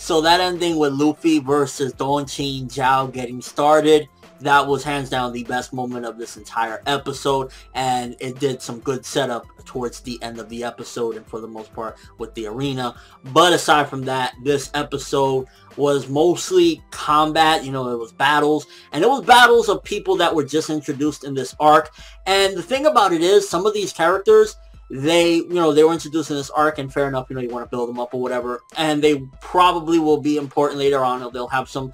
So that ending with Luffy versus Don Chinjao getting started, that was hands down the best moment of this entire episode, and it did some good setup towards the end of the episode and for the most part with the arena. But aside from that, this episode was mostly combat. You know, it was battles, and it was battles of people that were just introduced in this arc. And the thing about it is, some of these characters, they were introduced in this arc, and fair enough, you want to build them up or whatever, and they probably will be important later on. They'll have some,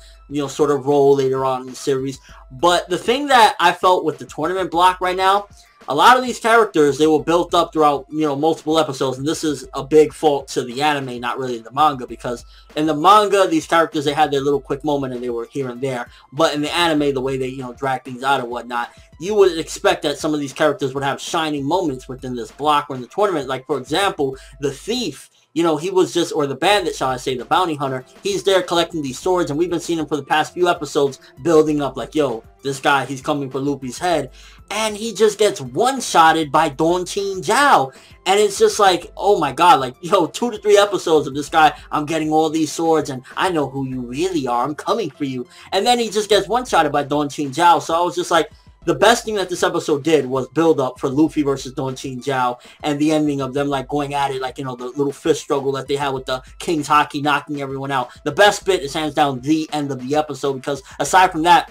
sort of role later on in the series. But the thing that I felt with the tournament block right now, a lot of these characters, they were built up throughout, multiple episodes, and this is a big fault to the anime, not really the manga, because in the manga, these characters, they had their little quick moment and they were here and there. But in the anime, the way they, drag things out and whatnot, you would expect that some of these characters would have shining moments within this block or in the tournament. Like, for example, the thief, he was just, or the bandit, shall I say, the bounty hunter, he's there collecting these swords, and we've been seeing him for the past few episodes building up, like, yo, this guy, he's coming for Luffy's head, and he just gets one-shotted by Don Chinjao, and it's just like, oh my god, like, 2 to 3 episodes of this guy, I'm getting all these swords, and I know who you really are, I'm coming for you, and then he just gets one-shotted by Don Chinjao. So I was just like, the best thing that this episode did was build up for Luffy versus Don Chinjao, and the ending of them, like, going at it, like, the little fist struggle that they had with the King's Haki knocking everyone out. The best bit is hands down the end of the episode, because aside from that,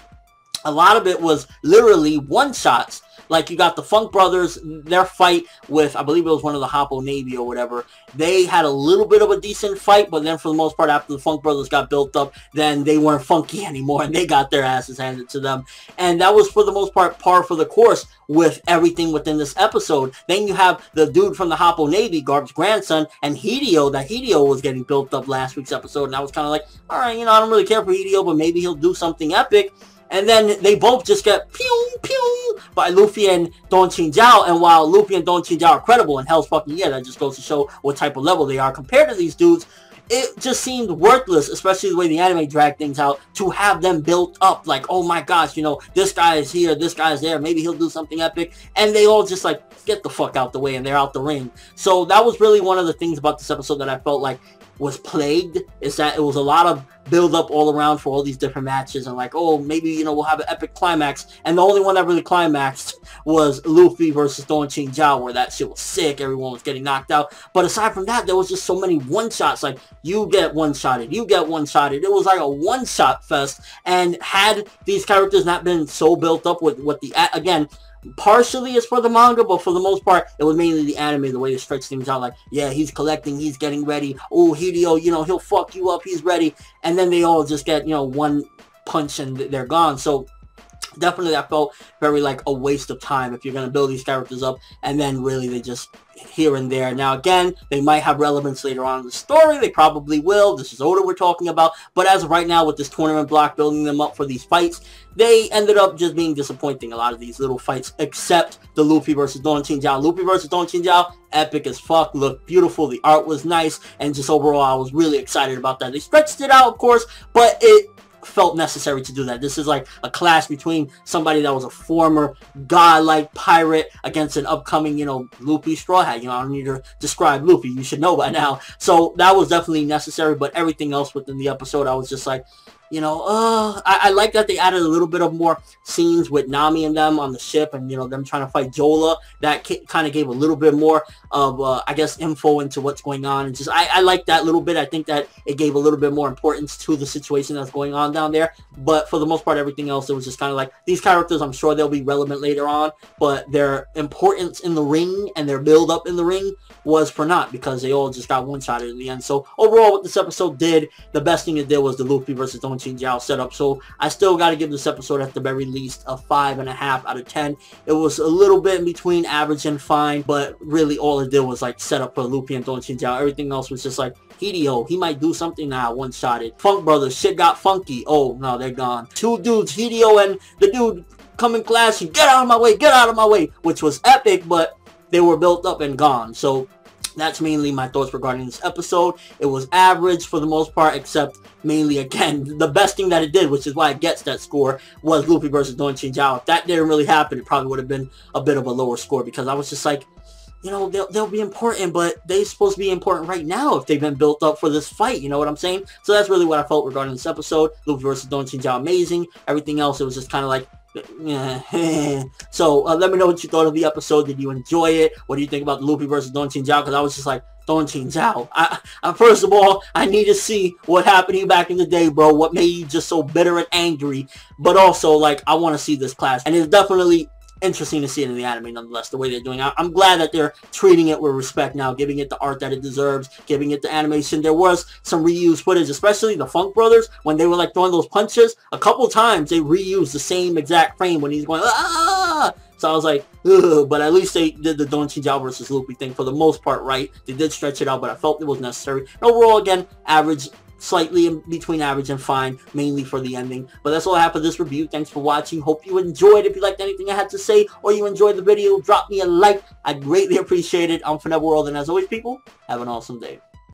a lot of it was literally one-shots. Like, you got the Funk Brothers, their fight with, I believe it was one of the Hoppo Navy or whatever. They had a little bit of a decent fight, but then for the most part, after the Funk Brothers got built up, then they weren't funky anymore, and they got their asses handed to them. And that was, for the most part, par for the course with everything within this episode. Then you have the dude from the Hoppo Navy, Garp's grandson, and Hideo. That Hideo was getting built up last week's episode, and I was kind of like, alright, I don't really care for Hideo, but maybe he'll do something epic. And then they both just get pew pew by Luffy and Don Chinjao. And while Luffy and Don Chinjao are credible, and hell's fucking yeah, that just goes to show what type of level they are compared to these dudes, it just seemed worthless, especially the way the anime dragged things out, to have them built up. Like, oh my gosh, this guy is here, this guy is there, maybe he'll do something epic. And they all just like, get the fuck out the way, and they're out the ring. So that was really one of the things about this episode that I felt like was plagued, is that it was a lot of build up all around for all these different matches, and like, oh, maybe, we'll have an epic climax, and the only one that really climaxed was Luffy versus Don Chinjao, where that shit was sick, everyone was getting knocked out. But aside from that, there was just so many one-shots, like, you get one-shotted, you get one-shotted, it was like a one-shot fest. And had these characters not been so built up with what the, again, partially it's for the manga, but for the most part, it was mainly the anime, the way they stretch things out, like, yeah, he's collecting, he's getting ready, oh, Hideo, he'll fuck you up, he's ready, and then they all just get, one punch and they're gone. So definitely I felt very like a waste of time if you're going to build these characters up, and then really they just here and there. Now again, they might have relevance later on in the story, they probably will, this is Oda we're talking about, but as of right now with this tournament block, building them up for these fights, they ended up just being disappointing, a lot of these little fights, except the Luffy versus Don Chinjao. Luffy versus Don Chinjao, epic as fuck, looked beautiful, the art was nice, and just overall I was really excited about that. They stretched it out, of course, but it felt necessary to do that. This is like a clash between somebody that was a former godlike pirate against an upcoming, Luffy Straw Hat. I don't need to describe Luffy, you should know by now. So that was definitely necessary, but everything else within the episode, I was just like, I like that they added a little bit of more scenes with Nami and them on the ship, and, them trying to fight Jola. That kind of gave a little bit more of, I guess, info into what's going on. And just, I like that little bit. I think that it gave a little bit more importance to the situation that's going on down there. But for the most part, everything else, it was just kind of like, these characters, I'm sure they'll be relevant later on, but their importance in the ring and their build up in the ring was for naught, because they all just got one-shotted in the end. So overall, what this episode did, the best thing it did was the Luffy versus Don Chinjao setup. So I still got to give this episode at the very least a 5.5 out of 10. It was a little bit in between average and fine, but really all it did was like set up for Luffy and Don Chinjao. Everything else was just like, Hideo, he might do something now, one-shotted. Funk Brothers, shit got funky. Oh, no, they're gone. Two dudes, Hideo and the dude coming clashing, get out of my way, get out of my way, which was epic, but they were built up and gone. So that's mainly my thoughts regarding this episode. It was average for the most part, except mainly, again, the best thing that it did, which is why it gets that score, was Luffy versus Don Chinjao. If that didn't really happen, it probably would have been a bit of a lower score, because I was just like, you know, they'll be important, but they're supposed to be important right now if they've been built up for this fight, you know what I'm saying? So that's really what I felt regarding this episode. Luffy versus Don Chinjao, amazing. Everything else, it was just kind of like, so let me know what you thought of the episode. Did you enjoy it? What do you think about Luffy versus Don Chinjao? Because I was just like, Don Chinjao, I first of all, I need to see what happened to you back in the day, bro. What made you just so bitter and angry? But also, like, I want to see this clash, and it's definitely interesting to see it in the anime nonetheless, the way they're doing it. I'm glad that they're treating it with respect now, giving it the art that it deserves, giving it the animation. There was some reused footage, especially the Funk Brothers, when they were like throwing those punches. A couple times they reused the same exact frame when he's going, ah! So I was like, ugh, but at least they did the Don Chinjao versus Luffy thing for the most part right. They did stretch it out, but I felt it was necessary. And overall, again, average, slightly in between average and fine, mainly for the ending. But that's all I have for this review. Thanks for watching. Hope you enjoyed. If you liked anything I had to say or you enjoyed the video, drop me a like. I'd greatly appreciate it. I'm ForneverWorld, and as always, people, have an awesome day.